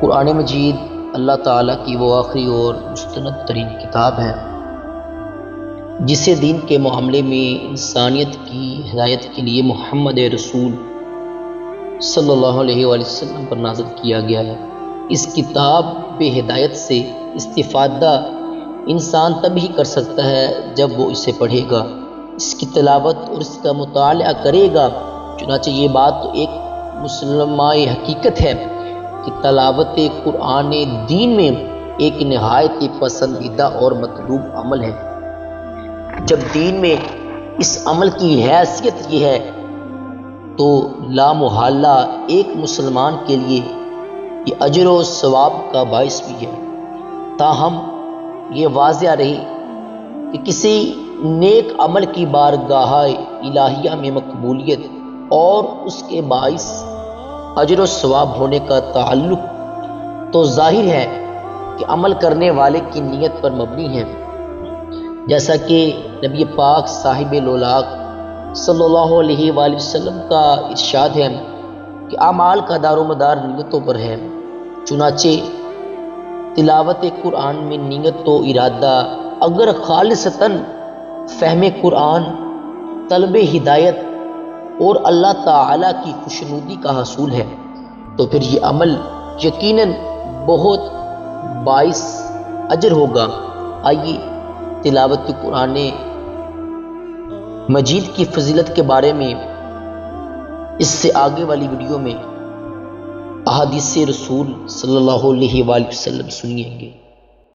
قرآن مجید اللہ تعالیٰ کی وہ آخری اور مستند ترین کتاب ہے جسے دین کے معاملے میں انسانیت کی ہدایت کے لیے محمد رسول صلی اللہ علیہ وآلہ وسلم پر نازل کیا گیا ہے۔ اس کتاب بے ہدایت سے استفادہ انسان تب ہی کر سکتا ہے جب وہ اسے پڑھے گا، اس کی تلاوت اور اس کا مطالعہ کرے گا۔ چنانچہ یہ بات تو ایک مسلمہ حقیقت ہے کہ تلاوت قرآن دین میں ایک نہایت پسندیدہ اور مطلوب عمل ہے۔ جب دین میں اس عمل کی حیثیت یہ ہے تو لا محالہ ایک مسلمان کے لیے یہ اجر و ثواب کا باعث بھی ہے۔ تاہم یہ واضح رہی کہ کسی نیک عمل کی بارگاہ الہیہ میں مقبولیت اور اس کے باعث اجر و ثواب ہونے کا تعلق تو ظاہر ہے کہ عمل کرنے والے کی نیت پر مبنی ہے، جیسا کہ نبی پاک صاحب لولاق صلی اللہ علیہ وآلہ وسلم کا ارشاد ہے کہ اعمال کا دار و مدار نیتوں پر ہے۔ چنانچہ تلاوت قرآن میں نیت و ارادہ اگر خالصتاً فہم قرآن، طلب ہدایت اور اللہ تعالیٰ کی خوشنودی کا حصول ہے تو پھر یہ عمل یقیناً بہت باعث اجر ہوگا۔ آئیے تلاوت قرآن مجید کی فضیلت کے بارے میں اس سے آگے والی ویڈیو میں احادیث رسول صلی اللہ علیہ وآلہ وسلم سنیے گے۔